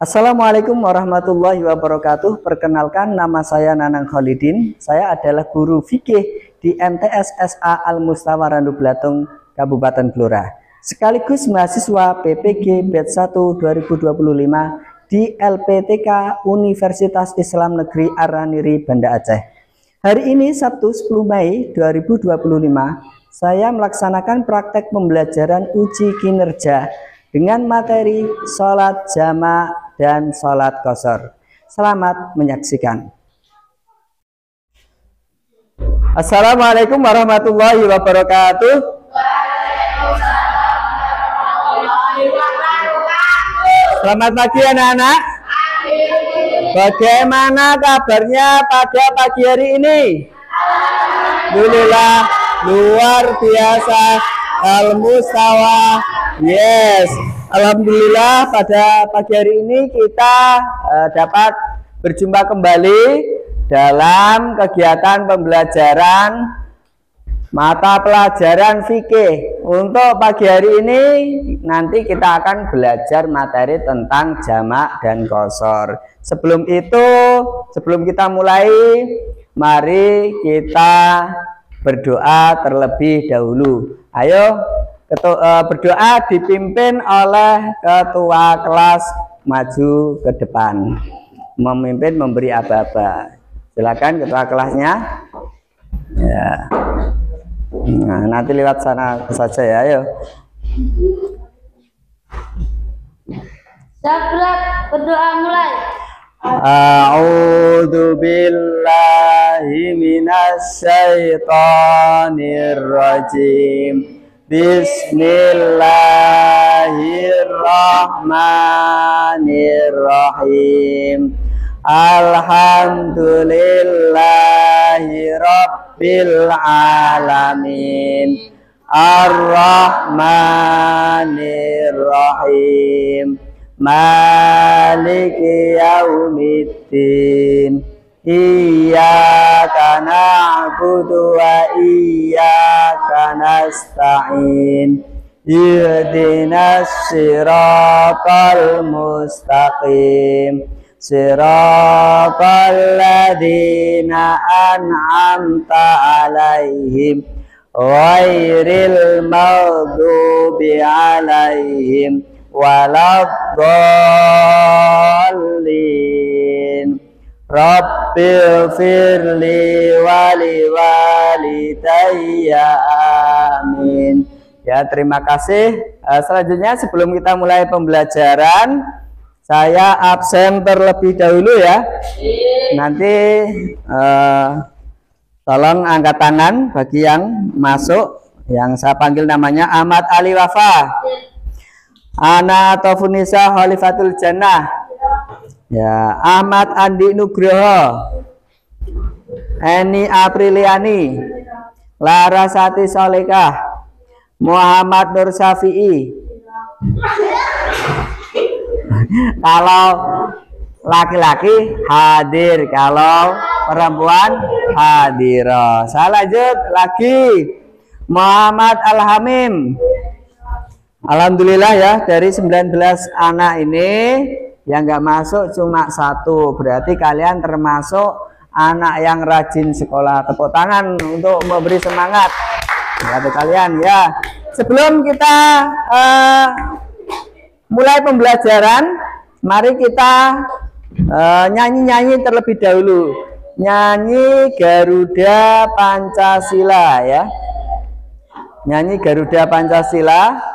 Assalamualaikum warahmatullahi wabarakatuh. Perkenalkan, nama saya Nanang Khalidin. Saya adalah guru fikih di MTS SA Al Mustawa Randu Blatung, Kabupaten Blora. Sekaligus mahasiswa PPG Batch 1 2025 di LPTK Universitas Islam Negeri Araniri, Banda Aceh. Hari ini Sabtu 10 Mei 2025, saya melaksanakan praktek pembelajaran uji kinerja dengan materi sholat jamak dan sholat qashar. Selamat menyaksikan. Assalamualaikum warahmatullahi wabarakatuh. Selamat pagi anak-anak. Bagaimana kabarnya pada pagi hari ini? Alhamdulillah, luar biasa. Al Mustawa. Yes, alhamdulillah pada pagi hari ini kita dapat berjumpa kembali dalam kegiatan pembelajaran mata pelajaran fikih. Untuk pagi hari ini nanti kita akan belajar materi tentang jamak dan qashar. Sebelum itu, sebelum kita mulai, mari kita berdoa terlebih dahulu. Ayo berdoa dipimpin oleh ketua kelas, maju ke depan memimpin memberi aba-aba. Silakan ketua kelasnya ya. Nah, nanti lewat sana saja ya. Ayo Sablak, berdoa mulai. A'udzu billahi minasy syaithanir rajim. Bismillahirrahmanirrahim. Alhamdulillahi rabbil alamin. Ar-Rahmanir-Rahim. Maliki yaumiddin. Iyyaka na'budu wa iyyaka nasta'in. Ihdinas siratal mustaqim. Siratal ladzina an'amta 'alaihim ghairil maghdubi 'alaihim waladdallin. Rabbil firli wali walidayya, amin. Ya, terima kasih. Selanjutnya sebelum kita mulai pembelajaran, saya absen terlebih dahulu ya. Nanti tolong angkat tangan bagi yang masuk, yang saya panggil namanya Ahmad Ali Wafa. Ana Tofunisa Khalifatul Jannah. Ya, Ahmad Andi Nugroho, Eni Apriliani, Larasati Solekah, Muhammad Nur Syafi'i. Kalau laki-laki hadir, kalau perempuan hadiro. Saya lanjut lagi, Muhammad Alhamim. Alhamdulillah ya, dari 19 anak ini yang nggak masuk cuma 1. Berarti kalian termasuk anak yang rajin sekolah. Tepuk tangan untuk memberi semangat buat kalian ya. Sebelum kita mulai pembelajaran, mari kita nyanyi-nyanyi terlebih dahulu. Nyanyi Garuda Pancasila ya. Nyanyi Garuda Pancasila.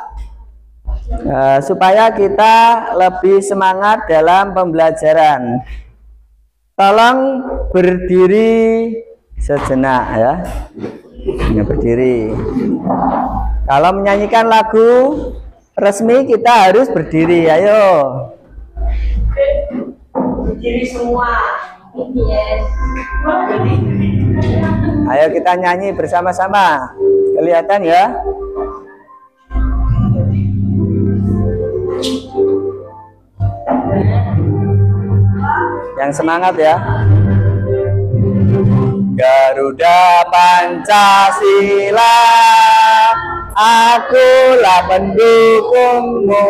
Supaya kita lebih semangat dalam pembelajaran. Tolong berdiri sejenak ya. Ini berdiri. Kalau menyanyikan lagu resmi kita harus berdiri. Ayo. Berdiri semua. Yes. Ayo kita nyanyi bersama-sama. Kelihatan ya. Yang semangat ya. Garuda Pancasila, akulah pendukungmu.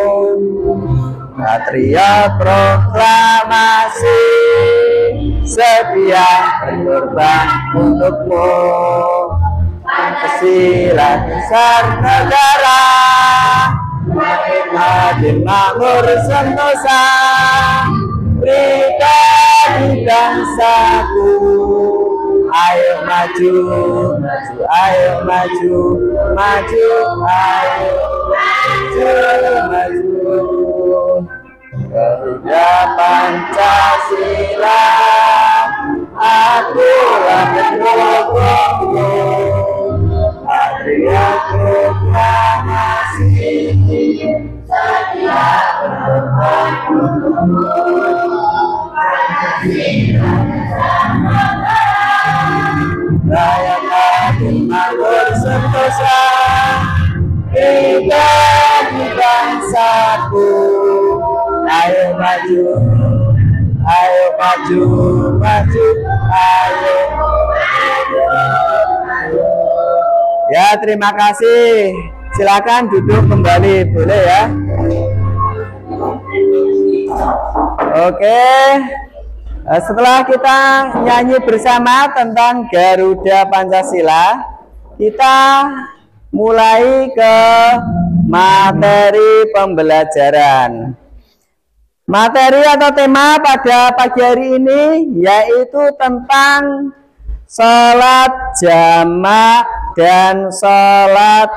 patriot proklamasi, sedia berkorban untukmu. Pancasila dasar negara, adil makmur sentosa, pribadi bangsaku. Ayo maju, maju, ayo maju, maju, ayo maju, maju. Garuda Pancasila, akulah pendukungmu. Patriot proklamasi, sedia berkorban untukmu. Pancasila dasar negara, rakyat adil makmur sentosa, pribadi bangsaku. Ayo maju, ayo maju, maju, ayo maju. Ya, terima kasih. Silakan duduk kembali, boleh ya. Oke. Setelah kita nyanyi bersama tentang Garuda Pancasila, kita mulai ke materi pembelajaran. Materi atau tema pada pagi hari ini yaitu tentang sholat jamak dan sholat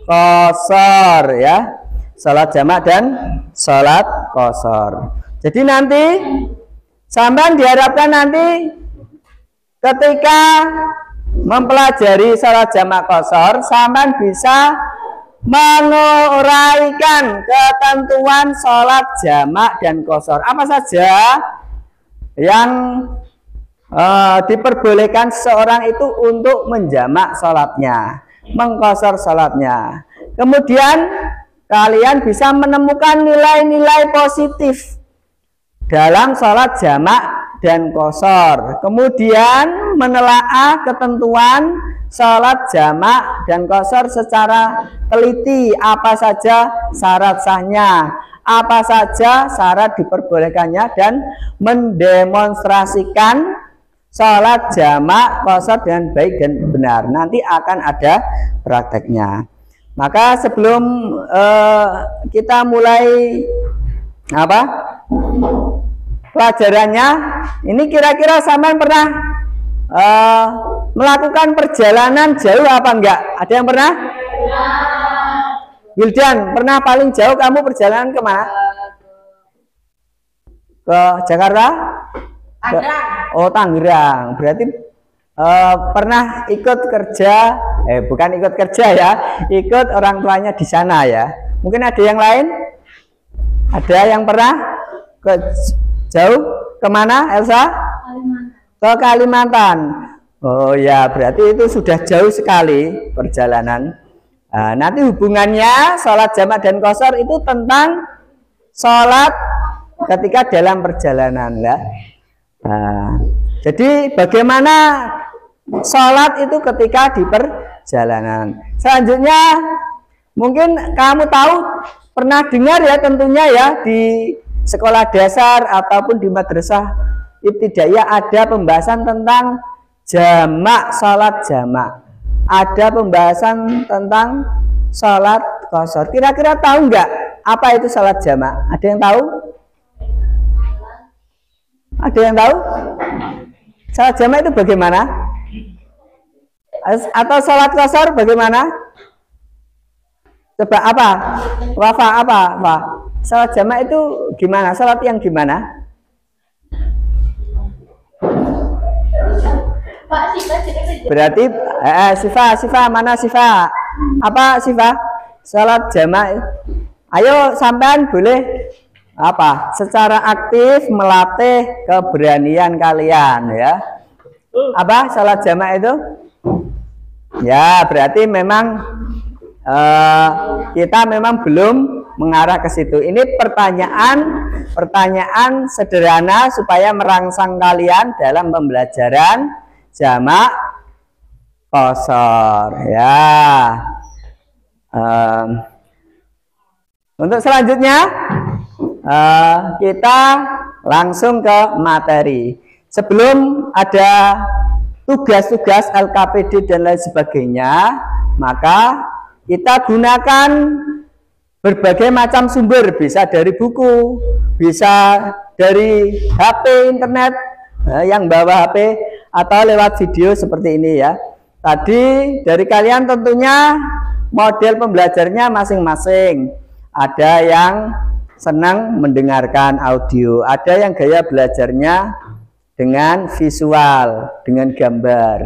qashar ya. Sholat jamak dan sholat qashar. Jadi nanti sampean diharapkan nanti ketika mempelajari sholat jamak qashar, sampean bisa menguraikan ketentuan sholat jamak dan qashar. Apa saja yang diperbolehkan seorang itu untuk menjamak sholatnya, mengqashar sholatnya. Kemudian kalian bisa menemukan nilai-nilai positif dalam sholat jamak dan qashar. Kemudian menelaah ketentuan sholat jamak dan qashar secara teliti, apa saja syarat sahnya, apa saja syarat diperbolehkannya, dan mendemonstrasikan sholat jamak qashar dengan baik dan benar. Nanti akan ada prakteknya. Maka sebelum kita mulai pelajarannya, ini kira-kira sampean pernah melakukan perjalanan jauh apa enggak? Ada yang pernah? Wildan, pernah paling jauh kamu perjalanan kemana? Ke Jakarta? Tangerang. Oh, Tangerang. Berarti pernah ikut kerja, bukan ikut kerja ya, ikut orang tuanya di sana ya. Mungkin ada yang lain? Ada yang pernah ke jauh kemana, Elsa? Kalimantan. Ke Kalimantan. Oh ya, berarti itu sudah jauh sekali perjalanan. Nanti hubungannya sholat jamak dan qashar itu tentang sholat ketika dalam perjalanan ya. Jadi bagaimana sholat itu ketika di perjalanan. Selanjutnya mungkin kamu tahu, pernah dengar ya tentunya ya, di sekolah dasar ataupun di madrasah ibtidaiyah ada pembahasan tentang jamak, sholat jamak. Ada pembahasan tentang sholat qashar. Kira-kira tahu nggak apa itu sholat jamak? Ada yang tahu? Ada yang tahu? Sholat jamak itu bagaimana? Atau sholat qashar bagaimana? Coba apa? Wafa apa? Sholat jamak itu gimana? Sholat yang gimana? Berarti Siva mana Siva? Apa Siva? Sholat jamak. Ayo sampean boleh secara aktif melatih keberanian kalian ya. Apa sholat jamak itu? Ya, berarti memang kita memang belum mengarah ke situ. Ini pertanyaan sederhana supaya merangsang kalian dalam pembelajaran jamak qashar ya. Untuk selanjutnya kita langsung ke materi. Sebelum ada tugas-tugas LKPD dan lain sebagainya, maka kita gunakan berbagai macam sumber, bisa dari buku, bisa dari HP internet, yang bawa HP, atau lewat video seperti ini ya. Tadi dari kalian tentunya model pembelajarnya masing-masing. Ada yang senang mendengarkan audio, ada yang gaya belajarnya dengan visual, dengan gambar.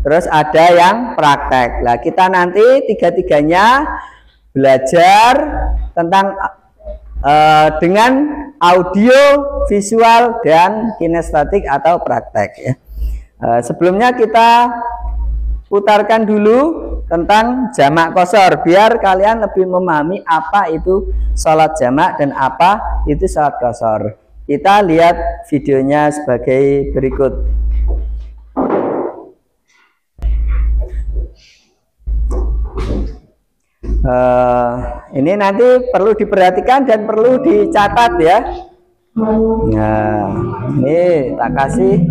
Terus ada yang praktek. Nah, kita nanti tiga-tiganya belajar tentang dengan audio, visual, dan kinestetik atau praktek ya. Sebelumnya kita putarkan dulu tentang jamak qashar biar kalian lebih memahami apa itu sholat jamak dan apa itu sholat qashar. Kita lihat videonya sebagai berikut. Ini nanti perlu diperhatikan dan perlu dicatat ya. Nah, ini tak kasih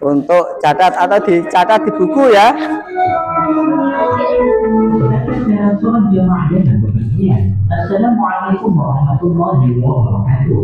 untuk catat atau dicatat di buku ya. Assalamualaikum warahmatullahi wabarakatuh.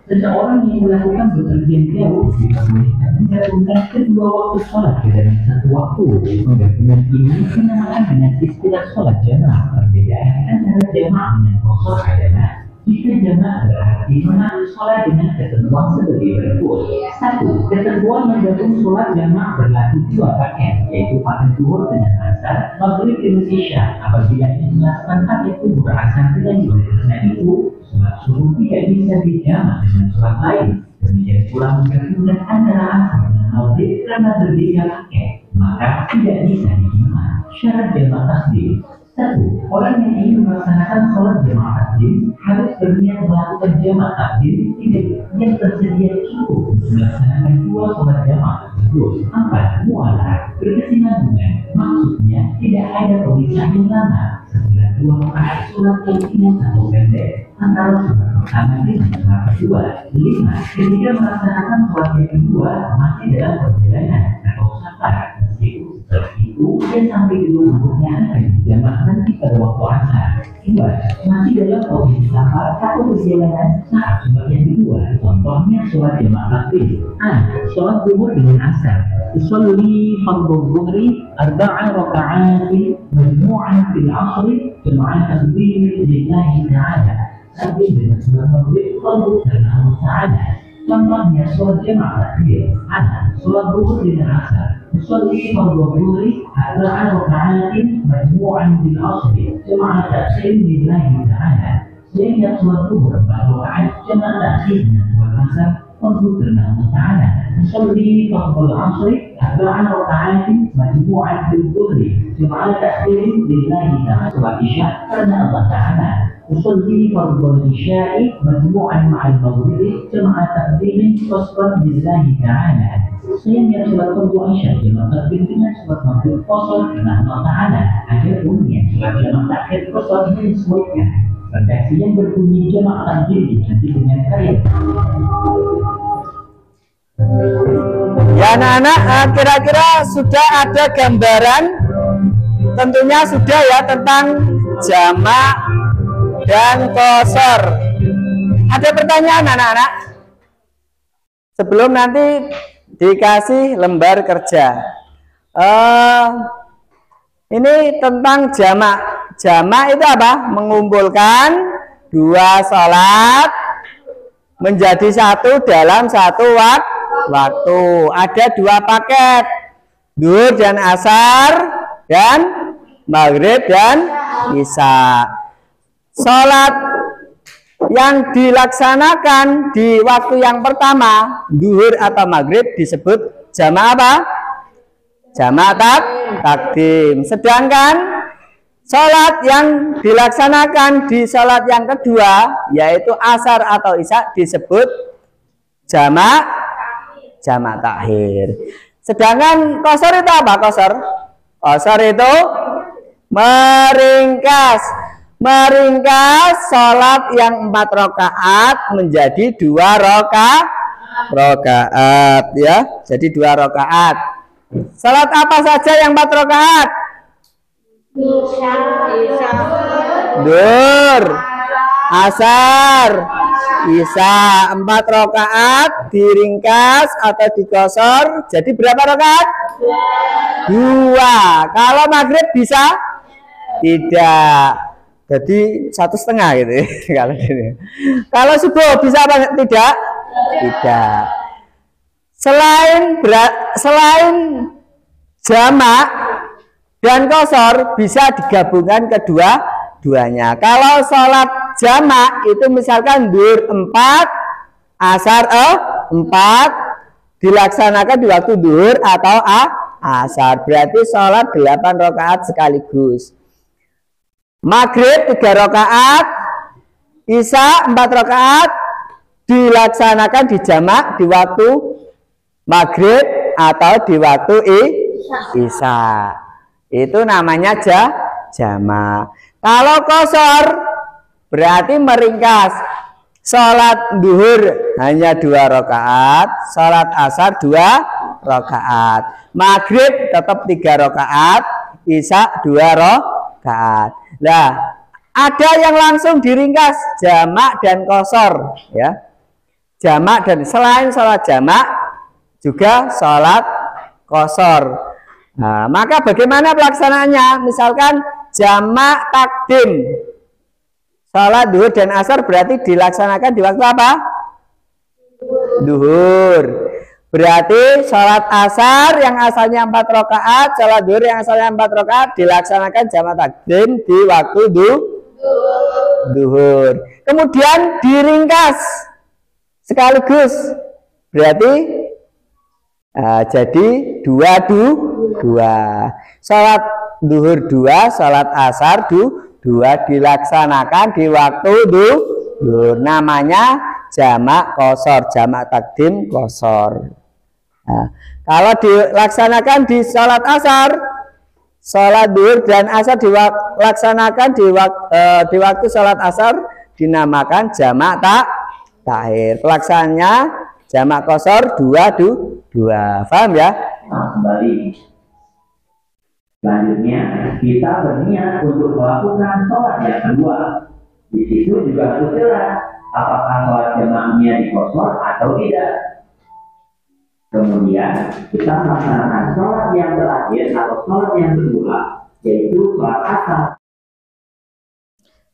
Seseorang yang melakukan bepergian jauh diperbolehkan menggabungkan kedua waktu sholat ke dalam satu waktu. Penggabungan ini dinamakan dengan istilah sholat jamaah. Perbedaan antara jamaah dan qashar adalah jika jamaah berarti mengambil sholat dengan ketentuan sebagai berikut. 1. Ketentuan menggabung sholat jamaah berlaku 2 paket, yaitu paket zuhur dengan asar, maghrib dengan isya. Apabila ini melakukan paket zuhur asar dengan oleh karena itu, sholat subuh tidak bisa dijamak dengan sholat lain. Demikian pula menggabungkan antara asar dengan maghrib karena berbeda paket, maka tidak bisa dijamak. Syarat jamak takdim. 1. Orang yang ingin melaksanakan sholat jamaah takdim harus berniat melakukan jamaah takdim yang tersedia cukup untuk melaksanakan 2 sholat jamaah tersebut. 4. Mualah berkesinambungan, maksudnya tidak ada pemisah yang lama setelah 2 rakaat sholat yang ringan atau pendek antara sholat pertama dengan sholat kedua. 5. Ketika melaksanakan sholat yang kedua masih dalam perjalanan atau safar, meskipun setelah itu dia sampai ke rumahnya akan dijamak nanti pada waktu asar. 2. Masih dalam posisi safar atau perjalanan saat sholat yang kedua, contohnya sholat jamaah takdim. Sholat zuhur dengan asar. Usolli fardhu dhuhri 4 raka'at majmu'an fil 'ashr jamaah takdim lillahi ta'ala. Takdim dengan sholat maghrib fardhu karena Allah Ta'ala. Contohnya sholat jamaah takdim. Sholat zuhur dengan asar. Usolli fardhu dhuhri 4 raka'at majmu'an fil 'ashr jamaah takdim lillahi ta'ala. Sehingga sholat zuhur 4 rakaat jamaah takdim dengan sholat asar fardhu karena Allah Ta'ala. Usolli fardhu al-'ashr 4 raka'at majmu'an fil dhuhri jamaah takdim lillahi ta'ala. Sholat isya karena Allah Ta'ala. Usolli fardhu al-isya'i majmu'an ma'al maghrib jamaah takdim qasran lillahi ta'ala. Sehingga sholat fardhu isya jamaah takdim dengan sholat maghrib qasar karena Allah Ta'ala. Adapun yang sholat jamaah takhir qasar disebutkan redaksi yang berbunyi jamaah takdim diganti dengan kalimat. Ya anak-anak, kira-kira sudah ada gambaran tentunya sudah ya tentang jamak dan qashar. Ada pertanyaan anak-anak? Sebelum nanti dikasih lembar kerja. Ini tentang jamak. Jamak itu apa? Mengumpulkan 2 sholat menjadi 1 dalam 1 waktu. Ada 2 paket, zuhur dan asar, dan maghrib dan isya. Sholat yang dilaksanakan di waktu yang pertama, zuhur atau maghrib, disebut jamak apa? Jamak takdim. Sedangkan sholat yang dilaksanakan di sholat yang kedua, yaitu asar atau isya, disebut jamak takhir. Sedangkan qashar itu apa? Qashar itu meringkas. Meringkas sholat yang 4 rakaat menjadi 2 rakaat ya. Jadi 2 rakaat. Sholat apa saja yang 4 rakaat? Duhur, asar, isya. 4 rakaat diringkas atau dikosor jadi berapa rakaat? 2. Kalau maghrib bisa? Tidak. Jadi 1,5 gitu ya. Kalau gini. Kalau subuh bisa apa tidak? Tidak. Selain jamak dan kosor bisa digabungkan kedua-duanya. Kalau sholat jamak itu misalkan duhur 4, asar 4 dilaksanakan di waktu duhur atau asar. Berarti sholat 8 rakaat sekaligus. Maghrib 3 rakaat, isya 4 rakaat dilaksanakan di jamak di waktu maghrib atau di waktu isya. Itu namanya jamak. Kalau kosor berarti meringkas. Sholat duhur hanya 2 rakaat, sholat asar 2 rakaat, maghrib tetap 3 rakaat, isya 2 rakaat. Nah, ada yang langsung diringkas jamak dan kosor ya. Jamak dan selain sholat jamak juga sholat kosor. Nah, maka bagaimana pelaksanaannya? Misalkan jamak takdim, sholat duhur dan asar berarti dilaksanakan di waktu apa? Duhur. Berarti sholat asar yang asalnya 4 rakaat, sholat duhur yang asalnya 4 rakaat dilaksanakan jamak takdim di waktu duhur. Kemudian diringkas sekaligus. Berarti jadi 2 sholat duhur 2, sholat asar 2 dilaksanakan di waktu duhur. Namanya jamak kosor, jamak takdim kosor. Nah, kalau dilaksanakan di sholat asar, sholat duhur dan asar dilaksanakan di waktu sholat asar dinamakan jamak takhir. Pelaksanaannya jamak kosor 2. Paham ya? Nah, kembali. Selanjutnya kita berniat untuk melakukan sholat yang kedua. Di situ juga harus jelas apakah sholat jamaknya dikosor atau tidak. Kemudian kita melaksanakan sholat yang terakhir atau sholat yang kedua, yaitu sholat asar.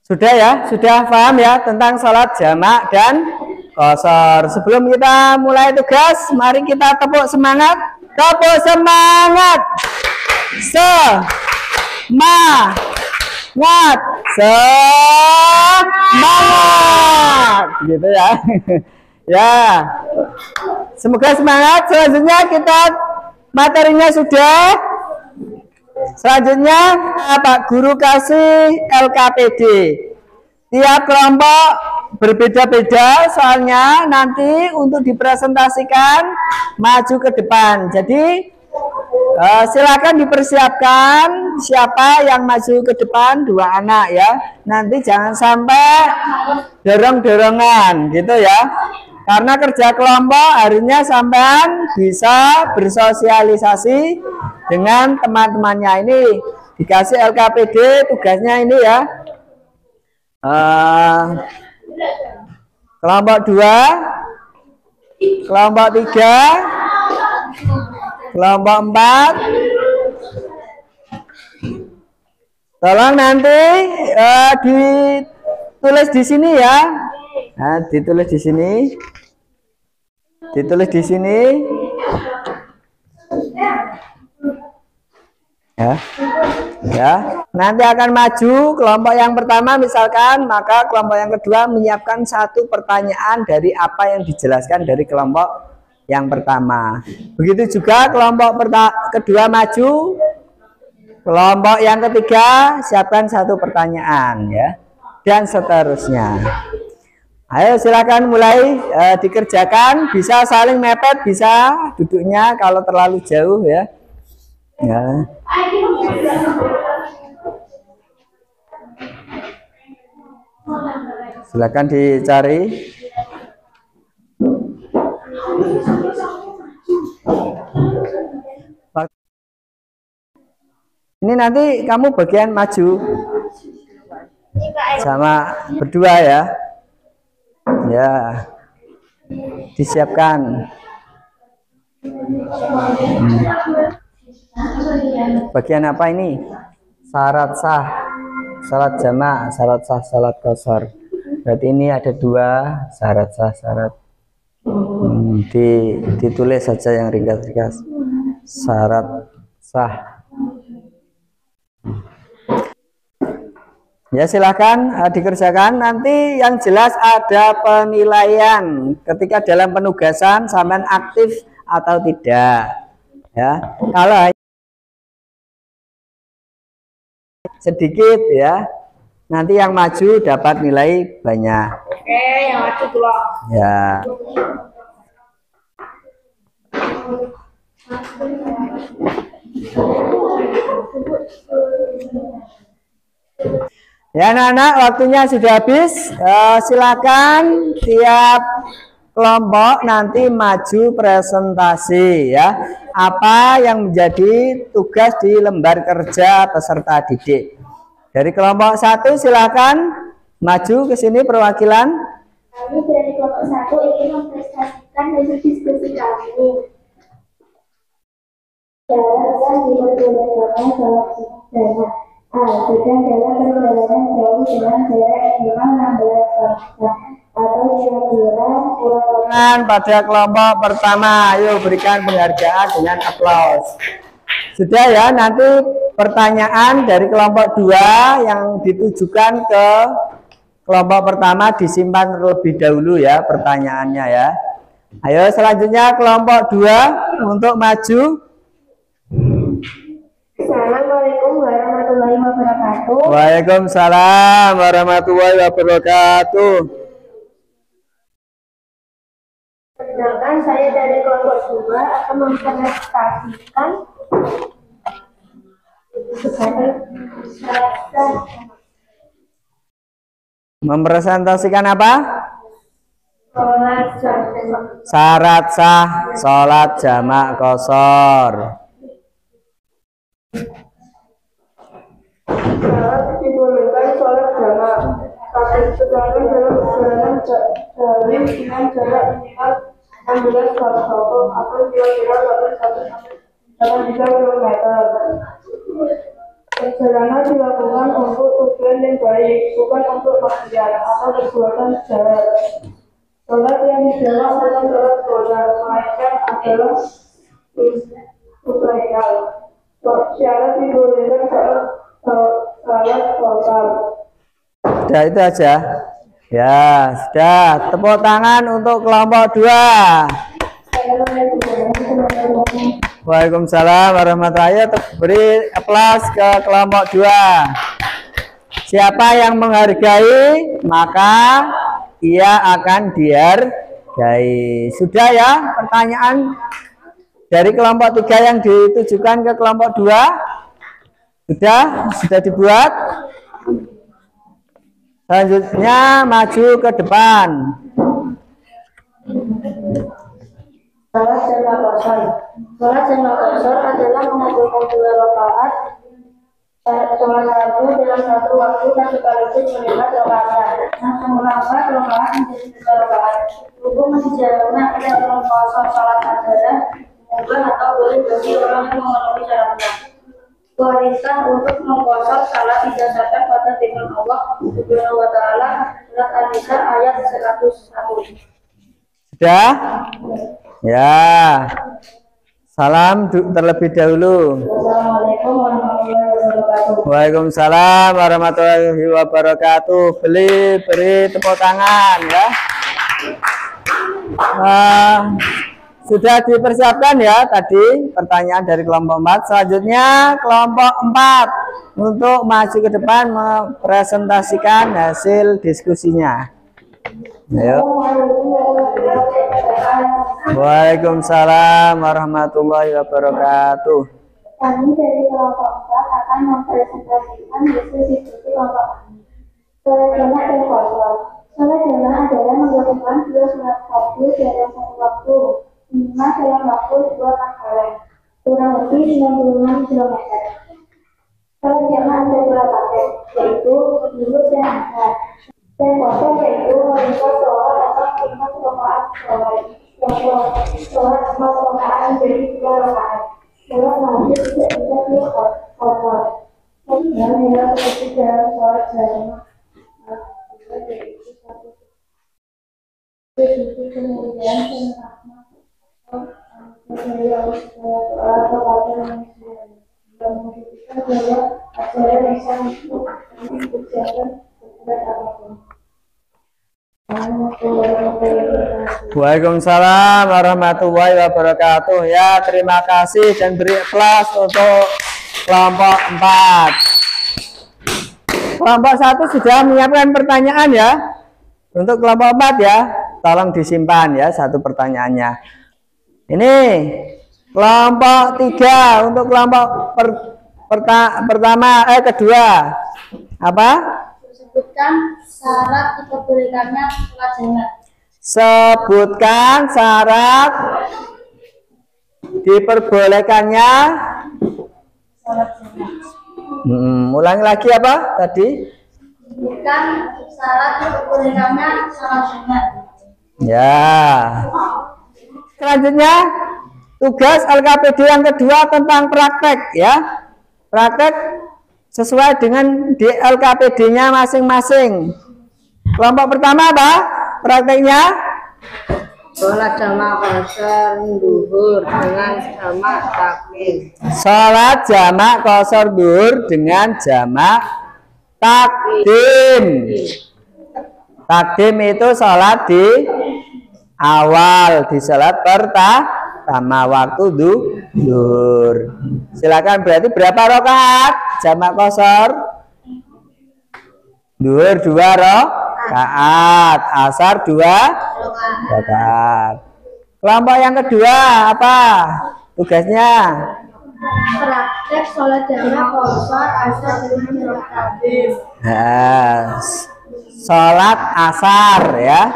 Sudah ya, sudah paham ya tentang sholat jamak dan kosor. Sebelum kita mulai tugas, mari kita tepuk semangat. Tepuk semangat. Semangat. Gitu ya. Ya. Semoga semangat. Selanjutnya kita materinya sudah. Selanjutnya Pak Guru kasih LKPD. Tiap kelompok berbeda-beda soalnya nanti untuk dipresentasikan maju ke depan. Jadi silakan dipersiapkan siapa yang maju ke depan 2 anak ya. Nanti jangan sampai dorong-dorongan gitu ya. Karena kerja kelompok harinya sampean bisa bersosialisasi dengan teman-temannya. Ini dikasih LKPD tugasnya ini ya. Kelompok 2, kelompok 3, kelompok 4. Tolong nanti ditulis di sini ya. Nah, ditulis di sini. Ditulis di sini. Ya, nanti akan maju kelompok yang pertama misalkan, maka kelompok yang kedua menyiapkan 1 pertanyaan dari apa yang dijelaskan dari kelompok yang pertama. Begitu juga kelompok kedua maju, kelompok yang ketiga siapkan 1 pertanyaan ya, dan seterusnya. Ayo silakan mulai dikerjakan, bisa saling mepet, bisa duduknya kalau terlalu jauh ya. Ya. Silakan dicari. Ini nanti kamu bagian maju sama berdua ya. Ya, disiapkan. Bagian apa ini? Syarat sah, salat jamak, syarat sah, salat qashar. Berarti ini ada dua syarat sah, syarat. Ditulis saja yang ringkas-ringkas. Syarat sah. Ya silahkan dikerjakan. Nanti yang jelas ada penilaian ketika dalam penugasan sampean aktif atau tidak. Ya, kalau sedikit ya, nanti yang maju dapat nilai banyak. Oke, yang maju dulu. Ya. Ya anak-anak, waktunya sudah habis. Silakan tiap kelompok nanti maju presentasi ya. Apa yang menjadi tugas di lembar kerja peserta didik. Dari kelompok 1 silakan maju ke sini perwakilan. Kami dari kelompok 1 ingin mempresentasikan hasil diskusi kami. Jalan diperbolehkan dalam sejarah. Sedang dalam perjalanan jauh dengan jarak minimal 16 jam atau kira-kira Pada kelompok pertama, ayo berikan penghargaan dengan aplaus. Sudah ya, nanti pertanyaan dari kelompok 2 yang ditujukan ke kelompok pertama disimpan terlebih dahulu ya pertanyaannya ya. Ayo selanjutnya kelompok 2 untuk maju. Assalamualaikum warahmatullahi wabarakatuh. Waalaikumsalam warahmatullahi wabarakatuh. Perkenalkan, saya dari kelompok 2 akan mempresentasikan Mempresentasikan apa? sholat Syarat sah sholat jamak qashar. Syarat dibolehkan sholat jamak. Sedangkan dalam perjalanan dari dengan jarak minimal 16 km atau kira-kira 1 km. Perjalanan dilakukan untuk tujuan yang baik, bukan untuk maksiat atau perbuatan jahat. Sholat yang dijawab bukan sholat bodoh, melainkan adalah kebaikan. Syarat dibolehkan sholat total. Sudah itu aja. Ya, sudah. Tepuk tangan untuk kelompok 2. Waalaikumsalam warahmatullahi wabarakatuh. Beri aplaus ke kelompok 2. Siapa yang menghargai, maka ia akan dihargai. Sudah ya pertanyaan dari kelompok 3 yang ditujukan ke kelompok 2? Sudah dibuat? Selanjutnya maju ke depan. Sholat jamak qashar. Sholat jamak qashar adalah mengumpulkan 2 rakaat sholat satu dalam satu waktu dan sekaligus melihat rakaatnya. Menambah rakaat menjadi 3 rakaat. Hukum menjalankan pada kelompok sholat adalah mubah atau boleh bagi orang yang memenuhi syaratnya. Perintah untuk mengqashar salat didasarkan pada firman Allah Subhanahu wa taala surat An-Nisa ayat 101. Sudah? Ya. Salam terlebih dahulu. Wassalamualaikum warahmatullahi wabarakatuh. Waalaikumsalam warahmatullahi wabarakatuh. Beri tepuk tangan ya. Sudah dipersiapkan ya tadi pertanyaan dari kelompok 4. Selanjutnya kelompok 4 untuk maju ke depan mempresentasikan hasil diskusinya. Ayo. Waalaikumsalam warahmatullahi wabarakatuh. Kami dari kelompok 4 akan mempresentasikan hasil diskusi kelompok kami. Sholat jamak dan qashar. Sholat jamaah adalah menggabungkan dua sholat fardu dalam satu waktu, minimal dalam waktu 2 kali, kurang lebih 96 km. Sholat jamaah ada 2 paket, yaitu zuhur dan asar. Dan kosong yaitu meningkat sholat atau 5 rakaat sholat. Sholat 4 rakaat menjadi 2 rakaat. Sholat maghrib tidak bisa dikosor. Dan yang seperti dalam sholat jamaah yaitu satu kemudian dari Allah kepada manusia yang menunjukkan bahwa ajaran Islam itu dikerjakan berat apapun. Waalaikumsalam warahmatullahi wabarakatuh. Ya, terima kasih dan beri aplaus untuk kelompok 4. Kelompok 1 sudah menyiapkan pertanyaan ya. Untuk kelompok 4 ya, tolong disimpan ya satu pertanyaannya. Ini kelompok 3 untuk kelompok kedua. Apa? Sebutkan syarat diperbolehkannya sholat jamaah. Sebutkan syarat diperbolehkannya Sholat jamaah. ulangi lagi apa tadi? Sebutkan syarat diperbolehkannya sholat jamaah. Ya. Selanjutnya tugas LKPD yang kedua tentang praktek ya. Praktek sesuai dengan di LKPD-nya masing-masing. Kelompok pertama apa? Prakteknya Sholat jamaah qasar duhur dengan jamak takbir. sholat jamak qasar duhur dengan jamak takdim. Takdim itu sholat di awal, di sholat pertama waktu duhur. Silakan, berarti berapa rakaat jamak qasar? Duhur 2 rakaat, asar 2 rakaat. Kelompok yang kedua apa tugasnya? Praktek sholat jamaah qasar asar dengan jamak takdim. Nah, sholat asar ya.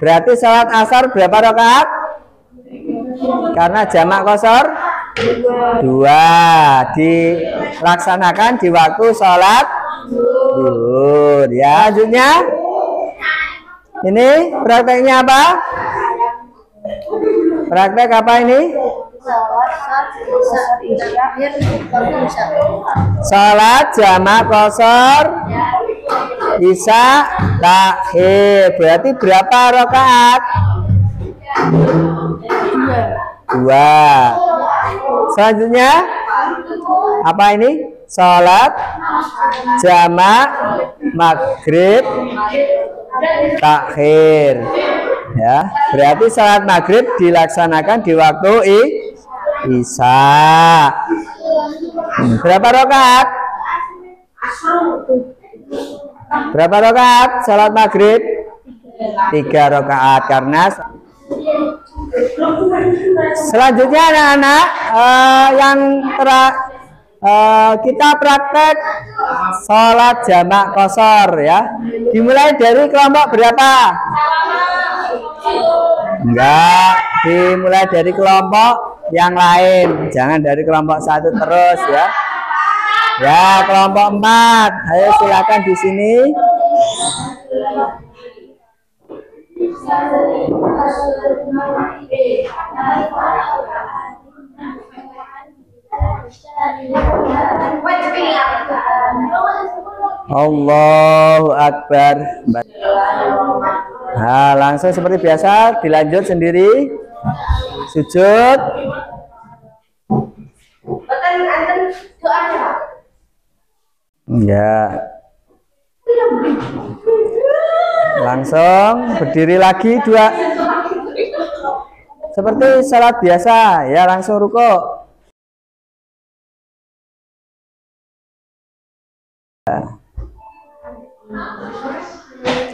Berarti sholat asar berapa rakaat? Karena jamak qasar 2, dilaksanakan di waktu sholat duhur ya. Selanjutnya ini prakteknya apa? Praktek apa ini? Sholat jamak qasar isya takhir. Berarti berapa rakaat? 2. Selanjutnya apa ini? Sholat jamak maghrib takhir ya. Berarti sholat maghrib dilaksanakan di waktu isya. Berapa rakaat? Berapa rakaat sholat maghrib? 3 rakaat. Karena selanjutnya anak-anak yang kita praktek sholat jamak qasar ya. Dimulai dari kelompok berapa? Enggak, dimulai dari kelompok yang lain, jangan dari kelompok 1 terus ya. Ya, kelompok 4, ayo silakan di sini. Allahu Akbar. Nah, langsung seperti biasa dilanjut sendiri. Sujud. Ya. Langsung berdiri lagi 2. Seperti salat biasa ya, langsung rukuk.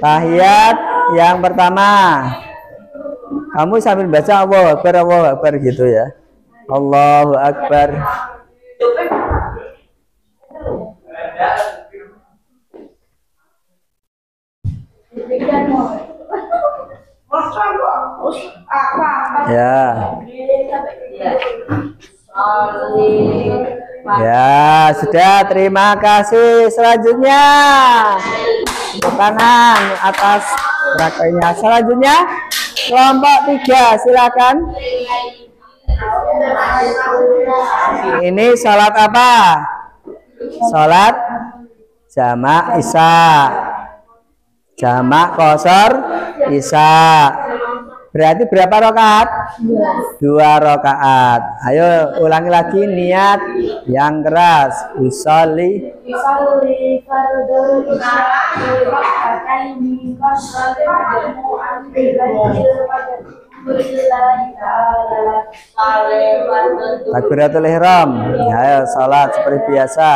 Tahiyat yang pertama, kamu sambil baca Allahu Akbar gitu ya. Allahu Akbar. Ya, sudah, terima kasih. Selanjutnya tepuk tangan atas prakteknya. Selanjutnya kelompok 3, silakan. Ini sholat apa? Sholat jamak isya, jamak qashar isya. Berarti berapa rakaat? 2 rakaat. Ayo ulangi lagi niat yang keras. Usolli fardhu isya raka'ataini qasran takbiratul ihram. Ayo salat seperti biasa.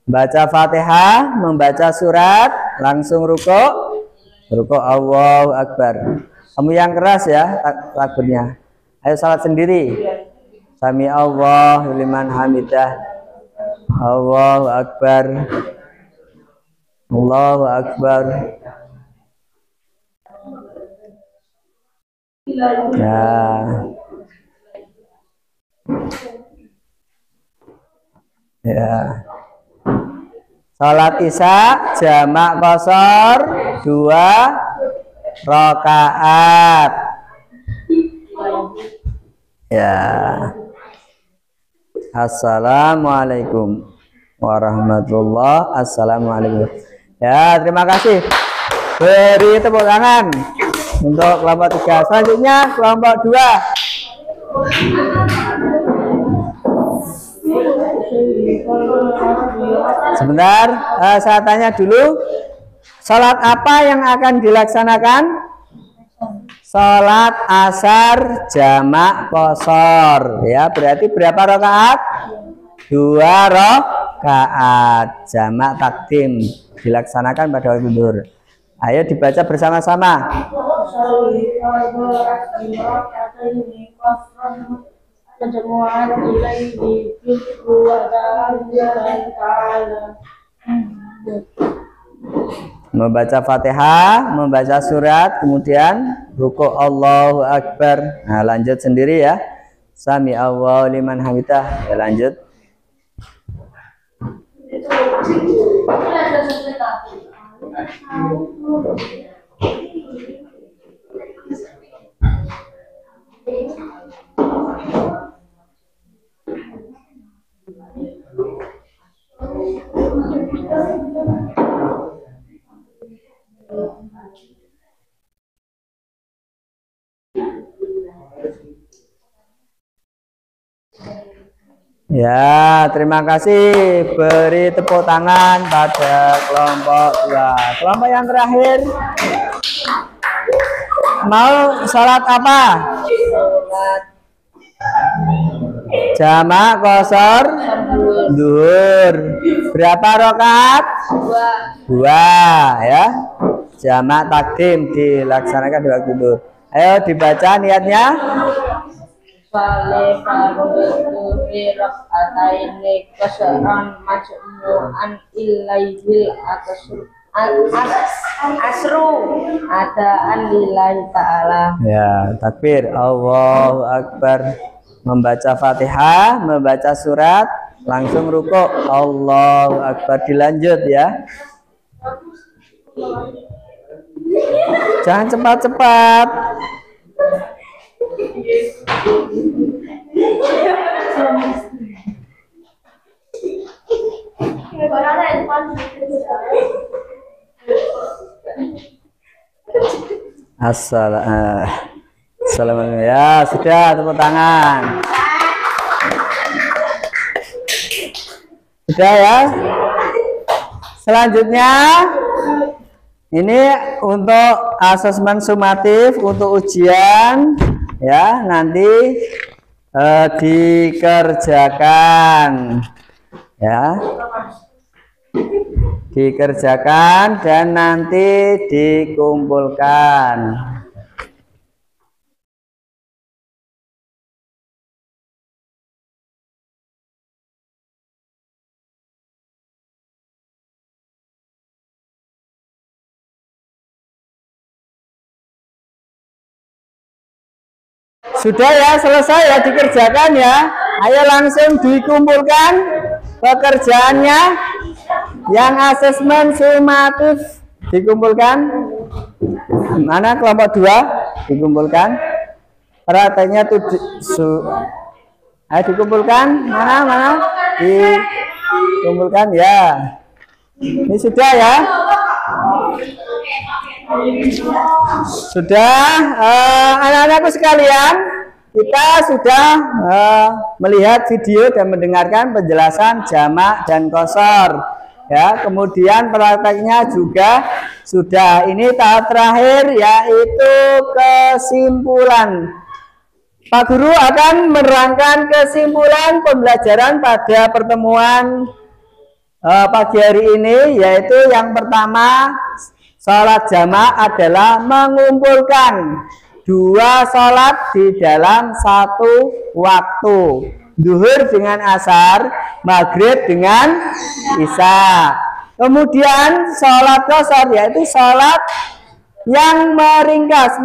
Baca Fatihah, membaca surat, langsung ruku. Ruku Allahu Akbar. Kamu yang keras ya takbirnya. Ayo salat sendiri. Sami Allahu liman hamidah. Allahu Akbar. Allahu Akbar. Ya. Ya. Salat isya jamak qashar 2 rakaat. Ya. Assalamualaikum warahmatullah. Assalamualaikum. Ya, terima kasih. Beri tepuk tangan untuk kelompok 3. Selanjutnya kelompok 2. Sebentar, saya tanya dulu, sholat apa yang akan dilaksanakan? Sholat asar jamak qashar. Ya, berarti berapa rakaat? 2 rakaat jamak takdim, dilaksanakan pada waktu zuhur. Ayo dibaca bersama-sama. Membaca Fatihah, membaca surat, kemudian ruku Allahu Akbar. Nah, lanjut sendiri ya. Sami Allahu liman hamidah. Ya, lanjut. Ya, terima kasih. Beri tepuk tangan pada kelompok 2. Kelompok yang terakhir, mau sholat apa? Jamak qashar zuhur. Berapa rakaat? 2 ya. Jamak takdim dilaksanakan di waktu zuhur. Ayo dibaca niatnya. Saleh fardhu raka'ataini qasran majmu'an ilaihil asru adaan lillahi ta'ala. Ya, takbir Allahu Akbar. Membaca Fatihah, membaca surat, langsung ruku Allahu Akbar. Dilanjut ya. Jangan cepat-cepat. Assalamualaikum. Ya, sudah, tepuk tangan. Sudah ya. Selanjutnya ini untuk asesmen sumatif, untuk ujian ya, nanti dikerjakan ya, dikerjakan dan nanti dikumpulkan. Sudah ya, selesai ya, dikerjakan ya. Ayo langsung dikumpulkan pekerjaannya. Yang asesmen sumatif dikumpulkan. Mana kelompok 2 dikumpulkan. Prakteknya tuh ayo dikumpulkan. Mana? Dikumpulkan ya. Ini sudah ya. Sudah, anak-anakku sekalian, kita sudah melihat video dan mendengarkan penjelasan jamak dan qashar. Ya, kemudian prakteknya juga sudah. Ini tahap terakhir yaitu kesimpulan. Pak Guru akan menerangkan kesimpulan pembelajaran pada pertemuan pagi hari ini, yaitu yang pertama, sholat jamak adalah mengumpulkan 2 sholat di dalam satu waktu. Zuhur dengan asar, maghrib dengan isya. Kemudian sholat qashar yaitu sholat yang meringkas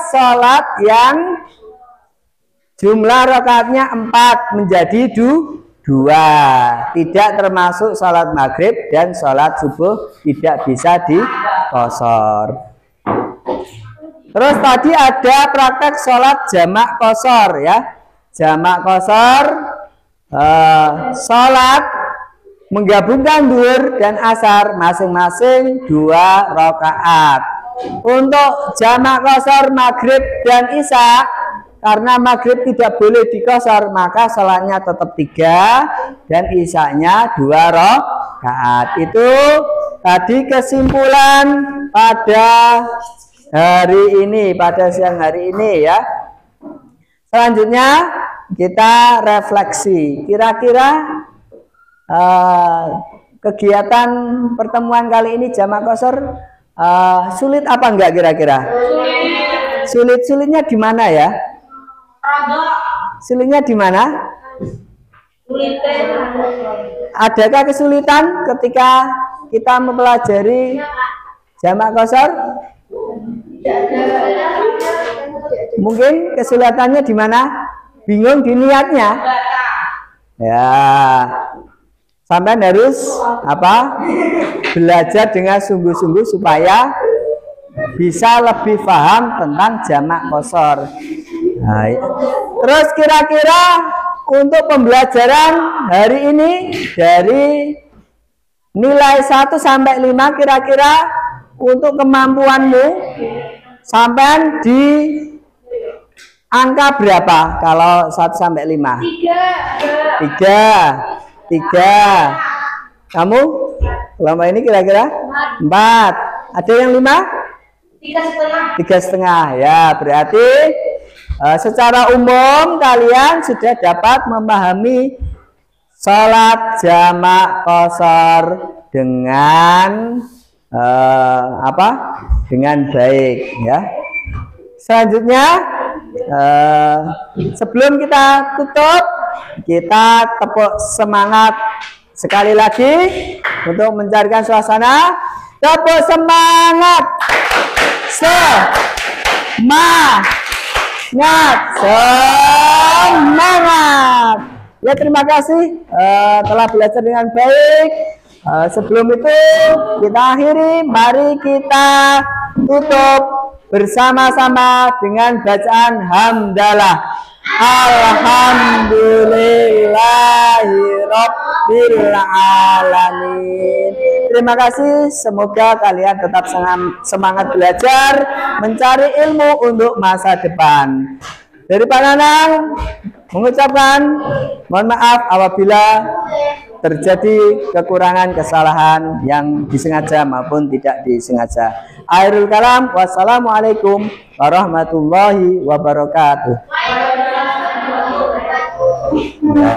sholat yang jumlah rakaatnya 4 menjadi 2. Tidak termasuk sholat maghrib dan sholat subuh, tidak bisa di qashar. Terus tadi ada praktek sholat jamak qashar ya. Jamak qashar sholat menggabungkan zuhur dan asar masing-masing 2 rakaat. Untuk jamak qashar maghrib dan isya, karena maghrib tidak boleh diqashar, maka sholatnya tetap 3 dan isyanya 2 rakaat. Itu tadi kesimpulan pada hari ini, pada siang hari ini ya. Selanjutnya kita refleksi. Kira-kira kegiatan pertemuan kali ini jamak qashar sulit apa enggak kira-kira? Sulit-sulitnya di mana ya? Sulitnya di mana? Adakah kesulitan ketika kita mempelajari jamak qashar? Mungkin kesulitannya di mana? Bingung di niatnya. Ya. Sampai harus belajar dengan sungguh-sungguh supaya bisa lebih paham tentang jamak qashar. Nah, terus kira-kira untuk pembelajaran hari ini dari nilai 1 sampai 5, kira-kira untuk kemampuanmu sampai di angka berapa kalau 1 sampai 5? 3. Kamu? Selama ini kira-kira 4. Ada yang 5? 3,5. Ya, berarti secara umum kalian sudah dapat memahami sholat jamak qashar dengan dengan baik ya. Selanjutnya sebelum kita tutup, kita tepuk semangat sekali lagi untuk mencarikan suasana. Tepuk semangat. Semangat. Ya, terima kasih telah belajar dengan baik. Sebelum itu kita akhiri, mari kita tutup bersama-sama dengan bacaan hamdalah. Alhamdulillahirabbil alamin. Terima kasih, semoga kalian tetap semangat belajar, mencari ilmu untuk masa depan. Dari Pak Nanang mengucapkan mohon maaf apabila terjadi kekurangan, kesalahan yang disengaja maupun tidak disengaja. Akhirul kalam, wassalamualaikum warahmatullahi wabarakatuh.